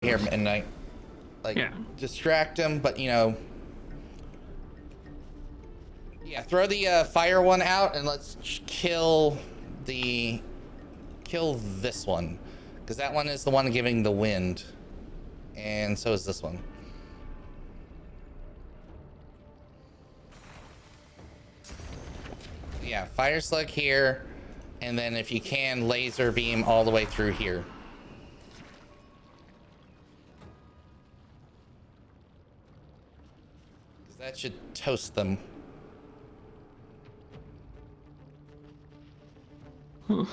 here, Midnight. Like, Yeah. distract him, but you know. Yeah, throw the fire one out and let's kill this one. Because that one is the one giving the wind. And so is this one. Yeah, fire slug here. And then if you can, laser beam all the way through here. Because that should toast them. Huh.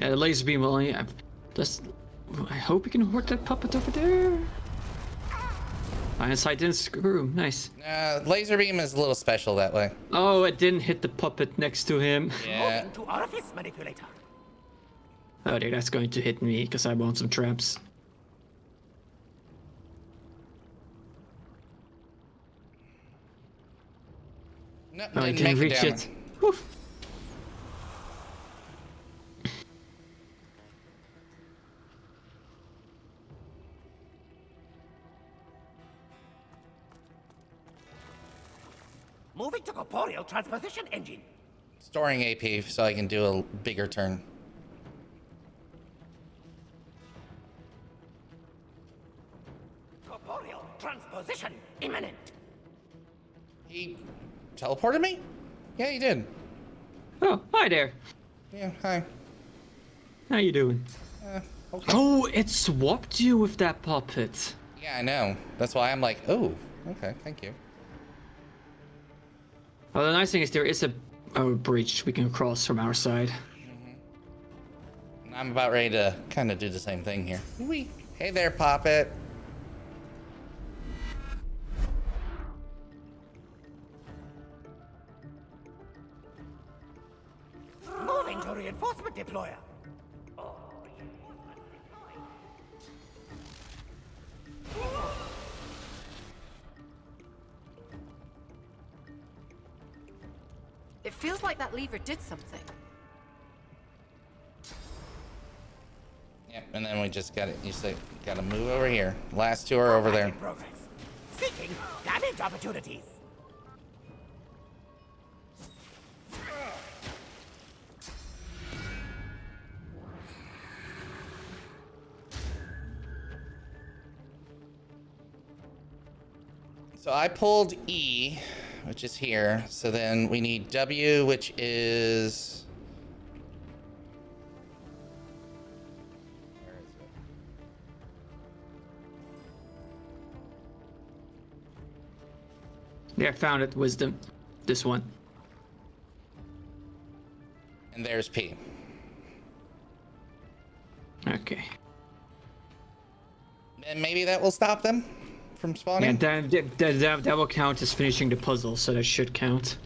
Yeah, the laser beam will only. I hope we can work that puppet over there. Inside didn't screw. Nice. Laser beam is a little special that way. Oh, it didn't hit the puppet next to him. Yeah. To orifice manipulator. Oh, dude, that's going to hit me because I want some traps. No, Oh, I didn't didn't make reach down. it. Whew. Moving to corporeal transposition engine. Storing AP so I can do a bigger turn. Corporeal transposition imminent. He teleported me? Yeah, he did. Oh, hi there. Yeah, hi. How you doing? Okay. Oh, it swapped you with that puppet. Yeah, I know. That's why I'm like, oh, okay, thank you. Well, the nice thing is there is a bridge we can cross from our side. And I'm about ready to kind of do the same thing here. Wee. Hey there, Poppet. Moving to reinforcement deployer. It feels like that lever did something. Yep, and then we just gotta move over here. Last two are over there. In progress. Seeking damage opportunities. So I pulled E, which is here. So then we need W, which is... Where is it? Yeah, I found it. Wisdom. This one. And there's P. Okay. And maybe that will stop them from spawning? Yeah, that will count as finishing the puzzle, so that should count.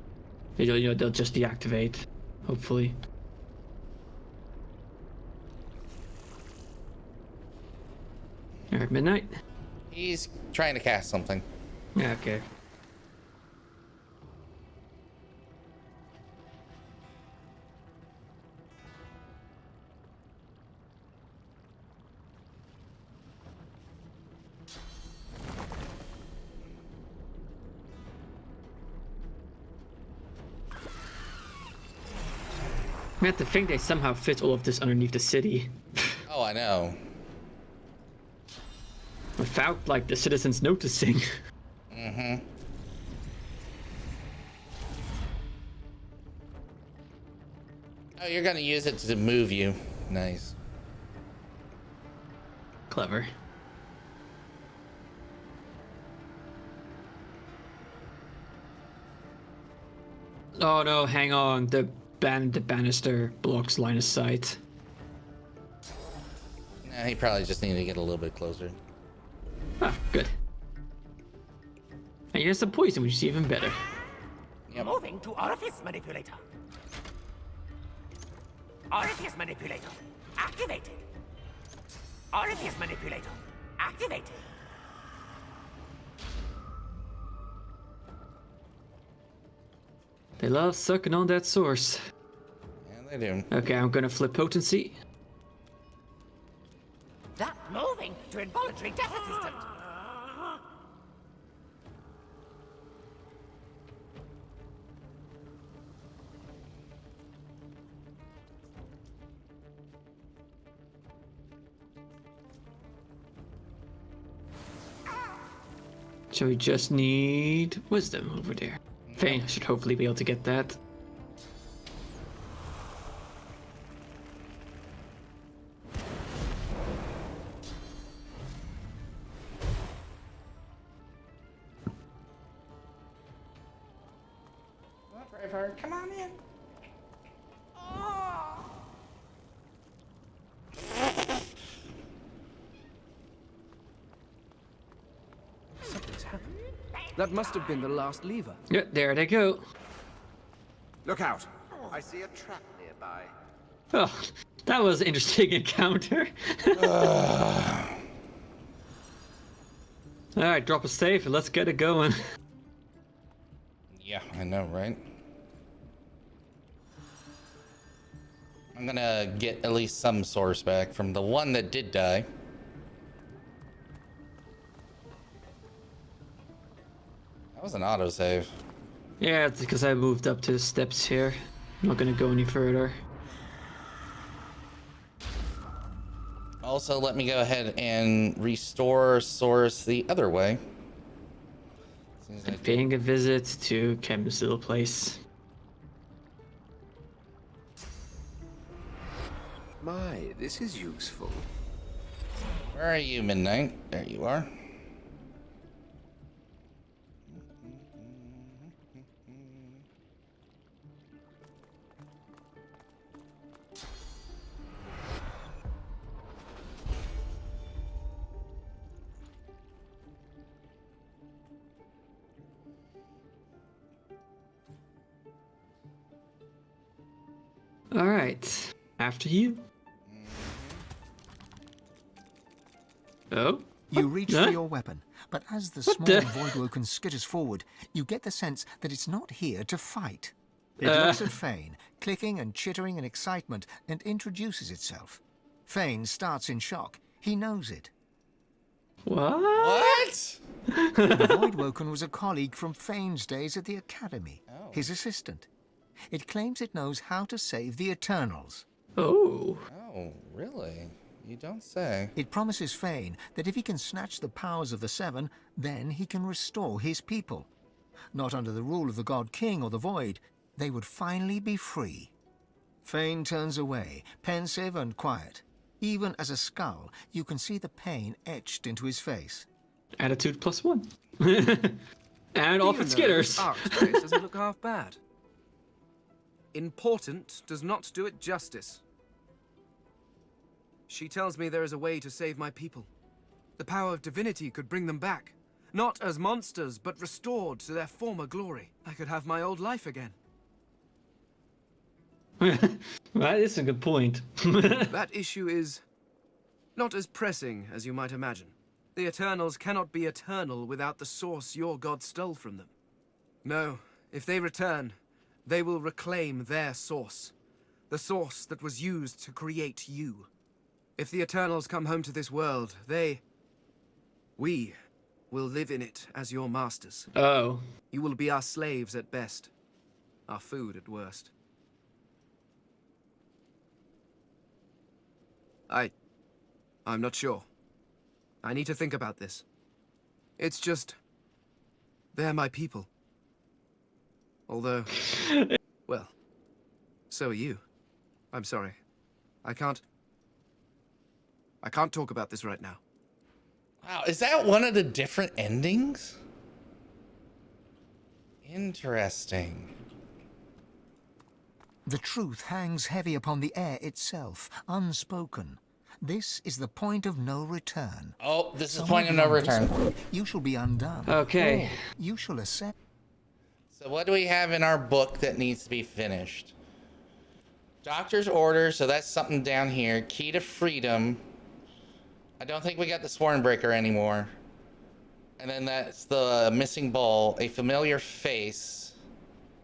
They'll just deactivate, hopefully. Alright, midnight? He's trying to cast something. Yeah, okay. I have to think they somehow fit all of this underneath the city. Oh, I know. Without, like, the citizens noticing. Mm-hmm. Oh, you're gonna use it to move you. Nice. Clever. Oh no, hang on. The banister blocks line of sight. Nah, he probably just needed to get a little bit closer. Ah, good. And here's some poison, which is even better. Yep. Moving to orifice manipulator. Orifice manipulator activated. Orifice manipulator activated. They love sucking on that source. Yeah, they do. Okay, I'm gonna flip potency. That moving to involuntary death assistant. So we just need wisdom over there. Fane should hopefully be able to get that. Come on in. Something's happened. That must have been the last lever. Yeah, there they go. Look out! I see a trap nearby. Oh, that was an interesting encounter. Alright, drop a save and let's get it going. Yeah, I know, right? I'm gonna get at least some source back from the one that did die. That was an autosave. Yeah, it's because I moved up to the steps here. I'm not gonna go any further. Also, let me go ahead and restore source the other way. Seems And like- paying a visit to Kem's little place. My, this is useful. Where are you, Midnight? There you are. Alright, after you. Oh? You reach Huh? for your weapon, but as the What small the- Voidwoken skitters forward, you get the sense that it's not here to fight. It looks at Fane, clicking and chittering in excitement, and introduces itself. Fane starts in shock. He knows it. What? What? The Voidwoken was a colleague from Fane's days at the Academy, his assistant. It claims it knows how to save the Eternals. Oh. Oh, really? You don't say. It promises Fane that if he can snatch the powers of the Seven, then he can restore his people. Not under the rule of the God King or the Void, they would finally be free. Fane turns away, pensive and quiet. Even as a skull, you can see the pain etched into his face. Attitude +1. And off Even it though skitters. Ark's face doesn't look half bad. Important does not do it justice. She tells me there is a way to save my people. The power of divinity could bring them back. Not as monsters, but restored to their former glory. I could have my old life again. That is a good point. That issue is not as pressing as you might imagine. The Eternals cannot be eternal without the source your god stole from them. No, if they return, they will reclaim their source. The source that was used to create you. If the Eternals come home to this world, we will live in it as your masters. Oh. You will be our slaves at best, our food at worst. I'm not sure. I need to think about this. It's just, they're my people. Although, well, so are you. I'm sorry. I can't talk about this right now. Wow, is that one of the different endings? Interesting. The truth hangs heavy upon the air itself, unspoken. This is the point of no return. Oh, this is Somewhere point of no beyond this return. point, you shall be undone. Okay. Or you shall accept. So what do we have in our book that needs to be finished? Doctor's order, so that's something down here. Key to freedom. I don't think we got the Sworn Breaker anymore. And then that's the missing bowl. A familiar face.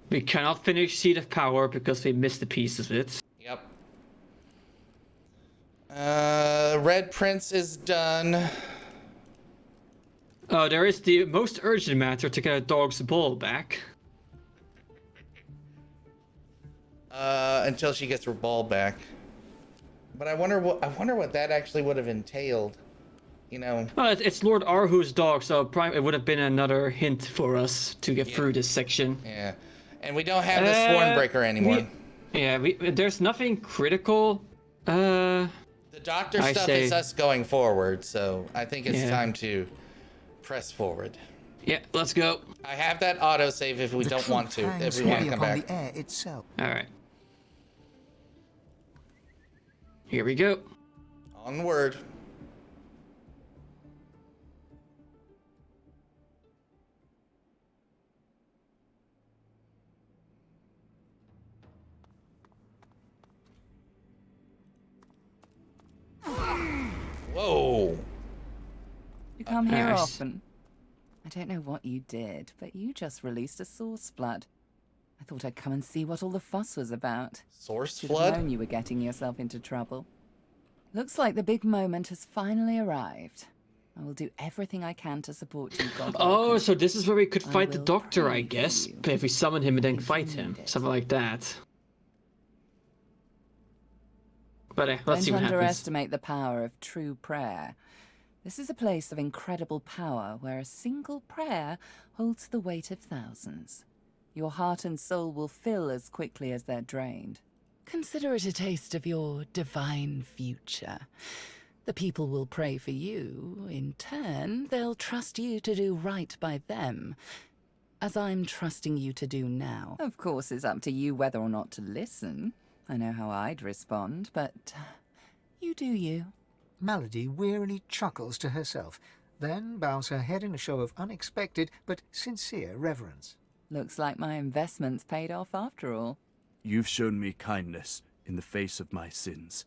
We cannot finish Seed of Power because we missed a piece of it. Yep. Red Prince is done. Oh, there is the most urgent matter to get a dog's ball back. Until she gets her ball back. But I wonder what that actually would have entailed. You know. Well, it's Lord Arhu's dog, so it would have been another hint for us to get through this section. Yeah. And we don't have the Swornbreaker anymore. There's nothing critical. The doctor stuff is us going forward, so I think it's time to press forward. Yeah, let's go. I have that autosave if we don't want to. If we want to come back. The air itself. All right. Here we go. Onward. Whoa. You come here Nice. often. I don't know what you did, but you just released a source flood. I thought I'd come and see what all the fuss was about. Source Should have flood? known you were getting yourself into trouble. Looks like the big moment has finally arrived. I will do everything I can to support you, God. Oh, so this is where we could fight the will doctor, pray I for guess. you. If we summon him and then If fight you him. need it. Something like that. But let's see Don't what happens. underestimate the power of true prayer. This is a place of incredible power where a single prayer holds the weight of thousands. Your heart and soul will fill as quickly as they're drained. Consider it a taste of your divine future. The people will pray for you. In turn, they'll trust you to do right by them, as I'm trusting you to do now. Of course, it's up to you whether or not to listen. I know how I'd respond, but you do you. Melody wearily chuckles to herself, then bows her head in a show of unexpected but sincere reverence. Looks like my investment's paid off after all. You've shown me kindness in the face of my sins.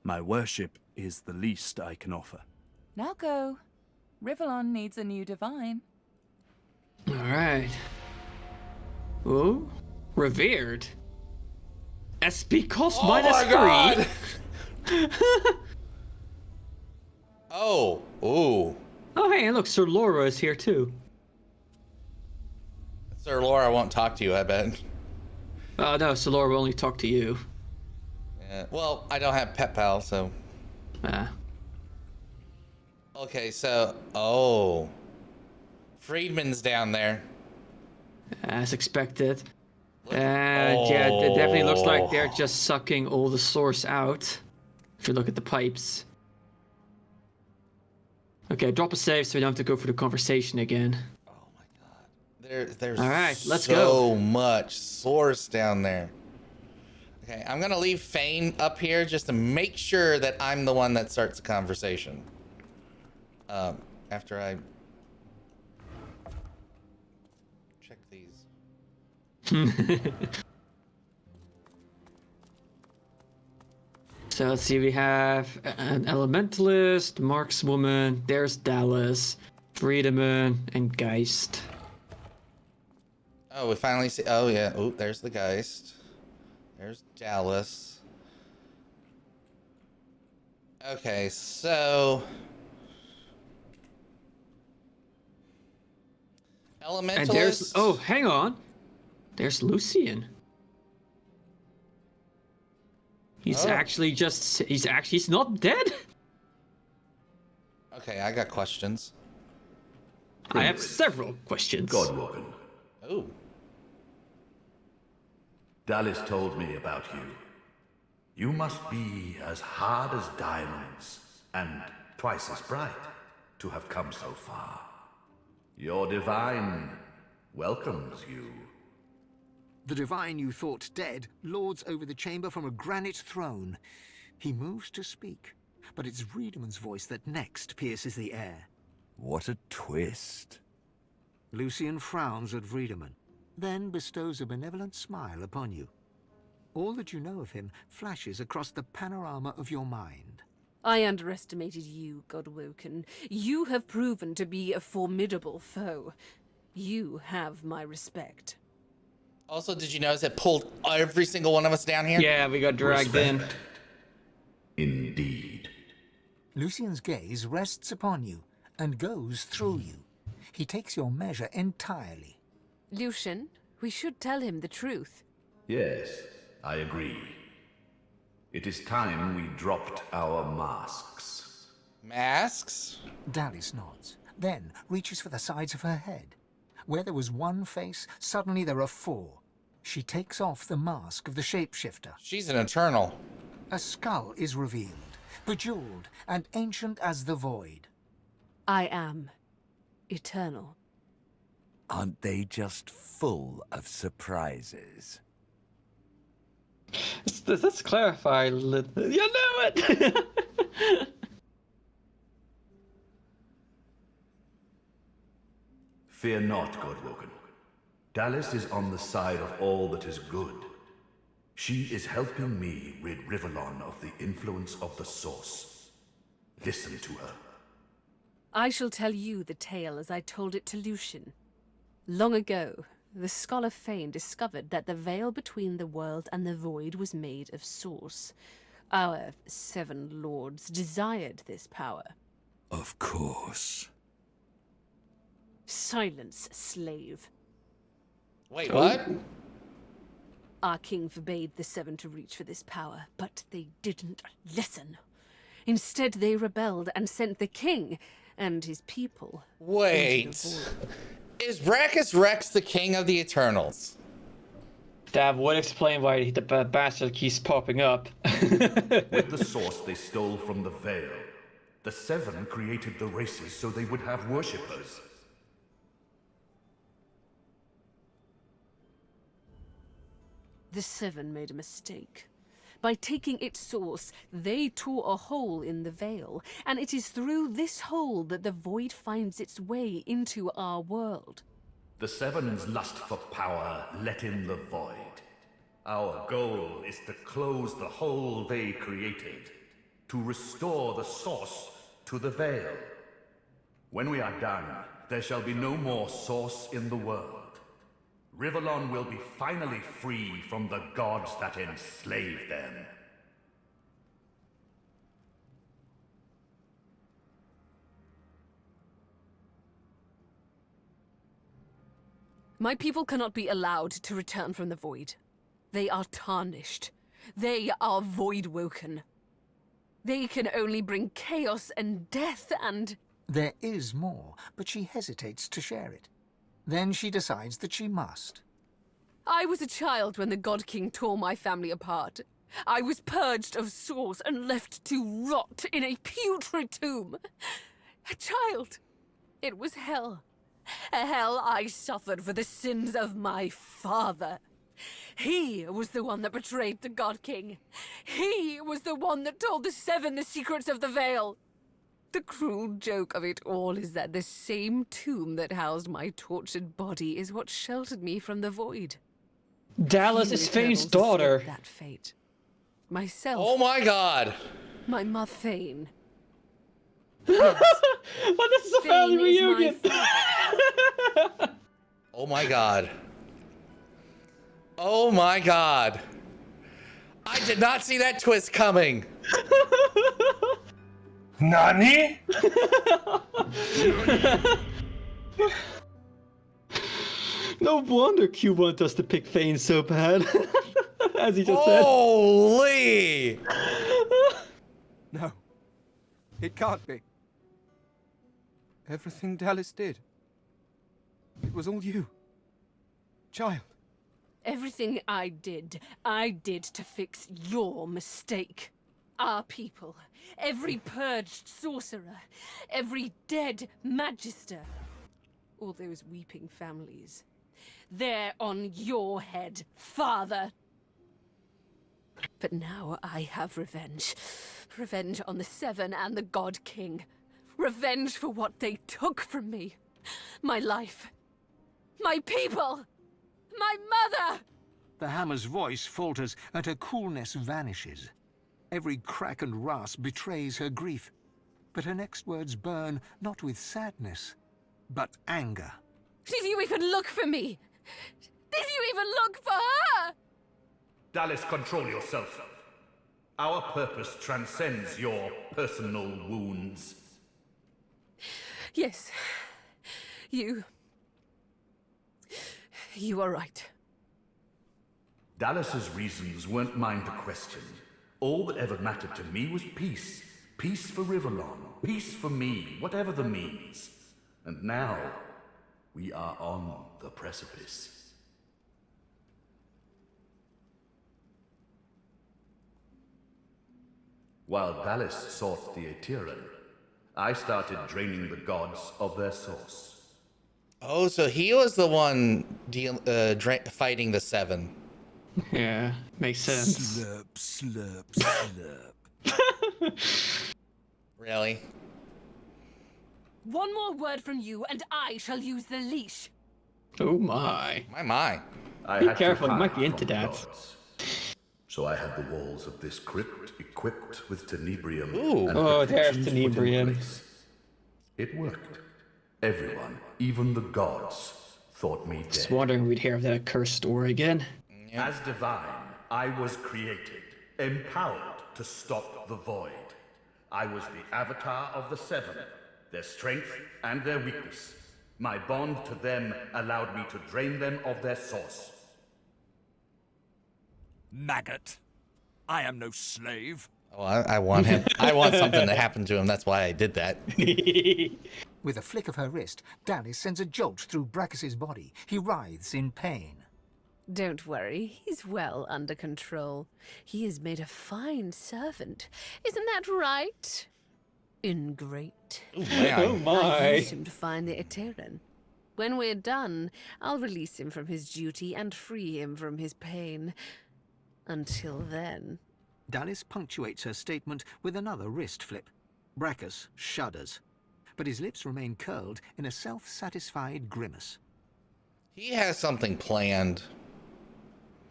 My worship is the least I can offer. Now go. Rivellon needs a new divine. Alright. Ooh. Revered. SP cost minus my 3. Oh, ooh. Oh, hey, and look, Sir Laura is here too. Sir Laura won't talk to you, I bet. Oh, no, Sir Laura will only talk to you. Yeah. Well, I don't have Pet Pal, so. Ah. Okay, so. Oh. Friedman's down there. As expected. And yeah, it definitely looks like they're just sucking all the source out. If you look at the pipes. Okay, drop a save so we don't have to go for the conversation again. Oh my god. There's All right, let's so go. much source down there. Okay, I'm gonna leave Fane up here just to make sure that I'm the one that starts the conversation. After I check these. So let's see, we have an Elementalist, Markswoman, there's Dallas, Friedemann, and Geist. Oh, we finally see. Oh yeah. Oh, there's the Geist. There's Dallas. Okay, so Elementalist. And there's, oh, hang on. There's Lucian. He's he's not dead. Okay, I got questions. I have several questions. Godwoken, Oh. Dallas told me about you. You must be as hard as diamonds, and twice as bright, to have come so far. Your divine welcomes you. The divine you thought dead lords over the chamber from a granite throne. He moves to speak, but it's Riedemann's voice that next pierces the air. What a twist. Lucian frowns at Friedemann, then bestows a benevolent smile upon you. All that you know of him flashes across the panorama of your mind. I underestimated you, Godwoken. You have proven to be a formidable foe. You have my respect. Also, did you notice it pulled every single one of us down here? Yeah, we got dragged in. Respect. Indeed. Lucian's gaze rests upon you and goes through you. He takes your measure entirely. Lucian, we should tell him the truth. Yes, I agree. It is time we dropped our masks. Masks? Dallis nods, then reaches for the sides of her head. Where there was one face, suddenly there are four. She takes off the mask of the shapeshifter. She's an Eternal. A skull is revealed, bejeweled and ancient as the void. I am eternal. Aren't they just full of surprises? Let's clarify a little. You know it! Fear not, Godwoken. Dallis is on the side of all that is good. She is helping me rid Rivellon of the influence of the Source. Listen to her. I shall tell you the tale as I told it to Lucian. Long ago, the scholar Fane discovered that the veil between the world and the void was made of Source. Our 7 lords desired this power. Of course. Silence, slave. Wait, what? Our king forbade the 7 to reach for this power, but they didn't listen. Instead, they rebelled and sent the king and his people. Wait. Is Brachus Rex the king of the Eternals? That would explain why the bastard keeps popping up. With the Source they stole from the Veil. The 7 created the races so they would have worshippers. The 7 made a mistake. By taking its source, they tore a hole in the veil, and it is through this hole that the void finds its way into our world. The 7's lust for power let in the void. Our goal is to close the hole they created, to restore the Source to the Veil. When we are done, there shall be no more Source in the world. Rivellon will be finally free from the gods that enslaved them. My people cannot be allowed to return from the void. They are tarnished. They are void-woken. They can only bring chaos and death and... There is more, but she hesitates to share it. Then she decides that she must. I was a child when the God King tore my family apart. I was purged of Source and left to rot in a putrid tomb. A child. It was hell. A hell I suffered for the sins of my father. He was the one that betrayed the God King. He was the one that told the 7 the secrets of the Veil. The cruel joke of it all is that the same tomb that housed my tortured body is what sheltered me from the void. Dallis is Fane's daughter. That fate. Myself. Oh my god. My mother Fane. Well, this is a family reunion. Oh my god. Oh my god. I did not see that twist coming. Nani? No wonder Q wanted us to pick Fane so bad. As he just said. Holy! No. It can't be. Everything Dallis did. It was all you. Child. Everything I did to fix your mistake. Our people. Every purged sorcerer. Every dead magister. All those weeping families. They're on your head, father. But now I have revenge. Revenge on the 7 and the God King. Revenge for what they took from me. My life. My people. My mother! The hammer's voice falters and her coolness vanishes. Every crack and rasp betrays her grief. But her next words burn not with sadness, but anger. Did you even look for me? Did you even look for her? Dallas, control yourself. Our purpose transcends your personal wounds. Yes. You are right. Dallas's reasons weren't mine to question. All that ever mattered to me was peace. Peace for Rivellon. Peace for me, whatever the means. And now, we are on the precipice. While Dallas sought the Aetherin, I started draining the gods of their source. Oh, so he was the one fighting the seven. Yeah, makes sense. Slurp, slurp, slurp. Really? One more word from you, and I shall use the leash. Oh my. My. Be careful, you might be into that. Gods. So I had the walls of this crypt equipped with tenebrium. Ooh. And Oh, there's protections put in tenebrium. place. It worked. Everyone, even the gods, thought me dead. Just wondering we'd hear of that cursed story again. As divine, I was created, empowered to stop the void. I was the avatar of the seven, their strength and their weakness. My bond to them allowed me to drain them of their source. Maggot. I am no slave. Oh, I want him. I want something to happen to him. That's why I did that. With a flick of her wrist, Dallis sends a jolt through Brachus's body. He writhes in pain. Don't worry, he's well under control. He has made a fine servant. Isn't that right? Ingrate. Oh my. I used him to find the Aetherin. When we're done, I'll release him from his duty and free him from his pain. Until then... Dallis punctuates her statement with another wrist flip. Brachus shudders, but his lips remain curled in a self-satisfied grimace. He has something planned.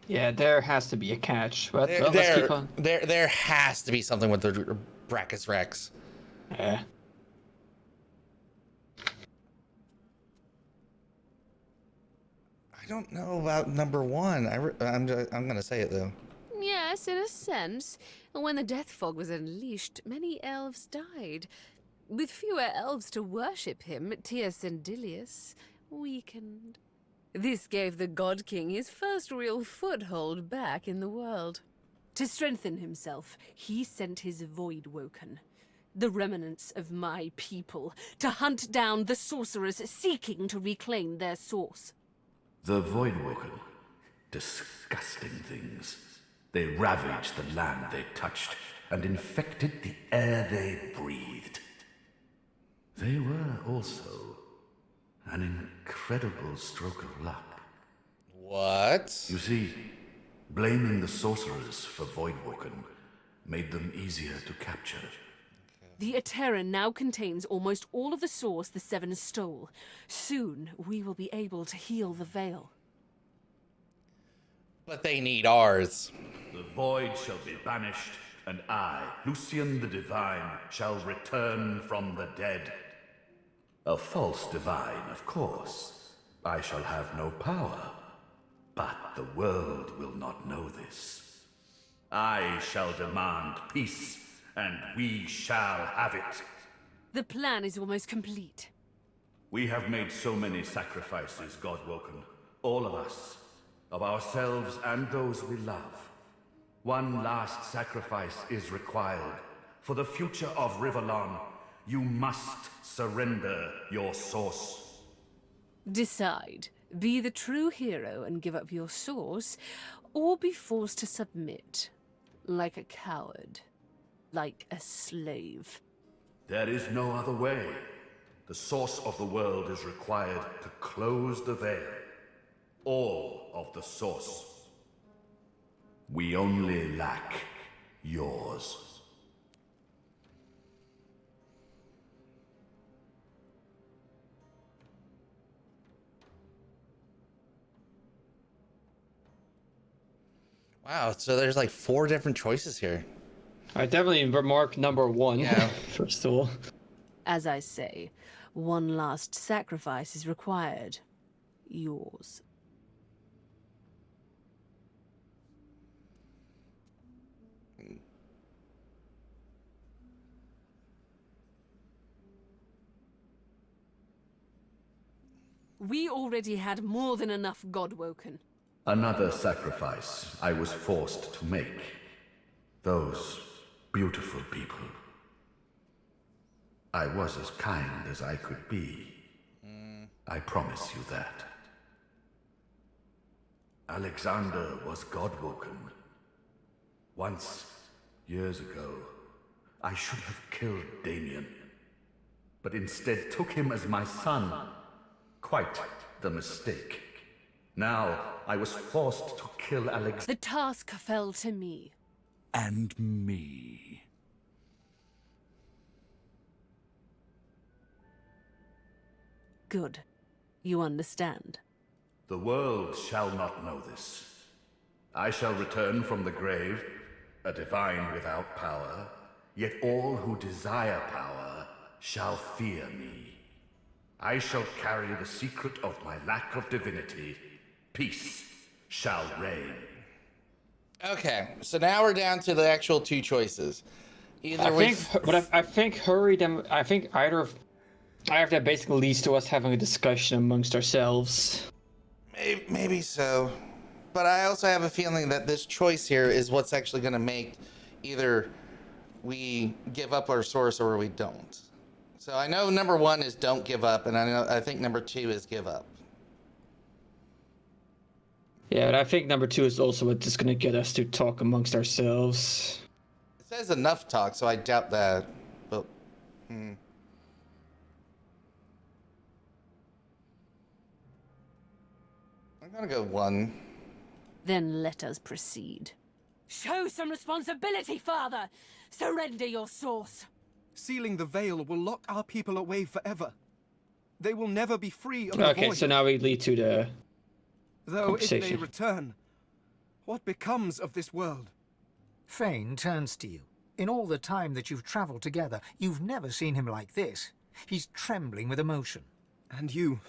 Yeah, there has to be a catch. But well, let's keep on. There has to be something with the Brachus Rex. Yeah. I don't know about number one. I'm gonna say it though. Yes, in a sense. When the death fog was unleashed, many elves died. With fewer elves to worship him, Teosendilius weakened. This gave the God King his first real foothold back in the world. To strengthen himself, he sent his Voidwoken, the remnants of my people, to hunt down the sorcerers seeking to reclaim their source. The Voidwoken. Disgusting things. They ravaged the land they touched and infected the air they breathed. They were also an incredible stroke of luck. What? You see, blaming the sorcerers for Voidwoken made them easier to capture. The Aetherin now contains almost all of the source the Seven stole. Soon, we will be able to heal the Veil. But they need ours. The void shall be banished, and I, Lucian the Divine, shall return from the dead. A false divine, of course. I shall have no power. But the world will not know this. I shall demand peace, and we shall have it. The plan is almost complete. We have made so many sacrifices, Godwoken. All of us. Of ourselves and those we love. One last sacrifice is required. For the future of Rivellon, you must surrender your source. Decide. Be the true hero and give up your source, or be forced to submit. Like a coward. Like a slave. There is no other way. The source of the world is required to close the veil. All of the source. We only lack yours. Wow, so there's like 4 different choices here. I definitely remark number one. Yeah. First of all. As I say, one last sacrifice is required. Yours. We already had more than enough Godwoken. Another sacrifice I was forced to make. Those beautiful people. I was as kind as I could be. I promise you that. Alexander was Godwoken. Once, years ago, I should have killed Damien, but instead took him as my son. Quite the mistake. Now, I was forced to kill Alexander. The task fell to me. And me. Good. You understand. The world shall not know this. I shall return from the grave, a divine without power, yet all who desire power shall fear me. I shall carry the secret of my lack of divinity. Peace shall reign. Okay, so now we're down to the actual two choices. Either I think hurry them. I think either of that basically leads to us having a discussion amongst ourselves. Maybe so, but I also have a feeling that this choice here is what's actually going to make either we give up our source or we don't. So I know number 1 is don't give up, and I think number 2 is give up. Yeah, but I think number 2 is also what's just going to get us to talk amongst ourselves. It says enough talk, so I doubt that. But I'm gonna go 1. Then let us proceed. Show some responsibility, Father! Surrender your source! Sealing the veil will lock our people away forever. They will never be free of the Okay, void. so now we lead to the Though if they conversation. return, what becomes of this world? Fane turns to you. In all the time that you've traveled together, you've never seen him like this. He's trembling with emotion. And you,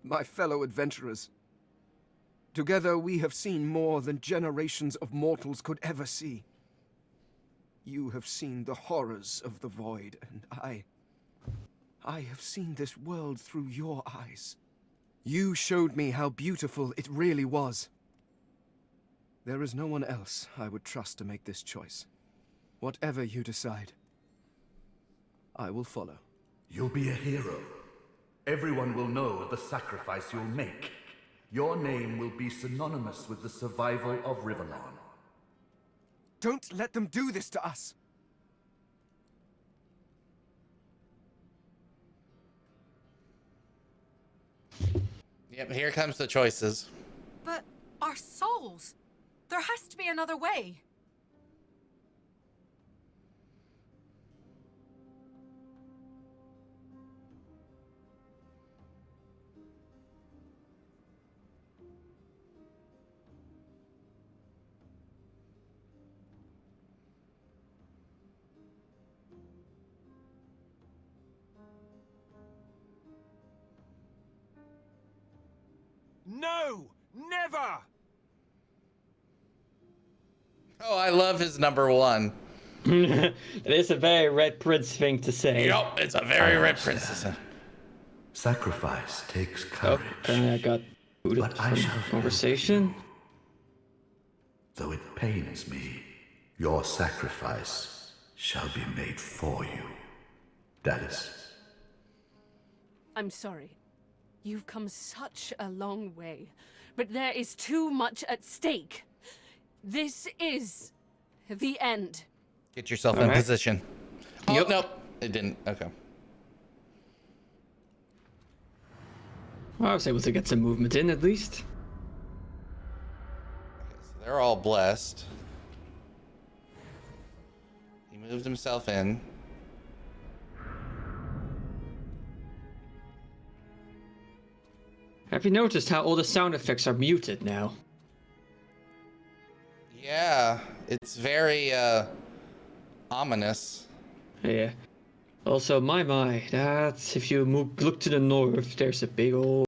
my fellow adventurers. Together we have seen more than generations of mortals could ever see. You have seen the horrors of the void, and I have seen this world through your eyes. You showed me how beautiful it really was. There is no one else I would trust to make this choice. Whatever you decide, I will follow. You'll be a hero. Everyone will know of the sacrifice you'll make. Your name will be synonymous with the survival of Rivellon. Don't let them do this to us! Yep, here comes the choices. But our souls! There has to be another way. No! Never! Oh, I love his number 1. It is a very Red Prince thing to say. Yup, it's a very Red Prince. Sacrifice takes courage. And I got booted But I from shall conversation. Though it pains me, your sacrifice shall be made for you. Dallas. I'm sorry. You've come such a long way, but there is too much at stake. This is the end. Get yourself in position. Oh, nope. It didn't. Okay. Well, I was able to get some movement in at least. Okay, so they're all blessed. He moved himself in. Have you noticed how all the sound effects are muted now? Yeah, it's very ominous. Yeah. Also, my, that's if you look to the north, there's a big old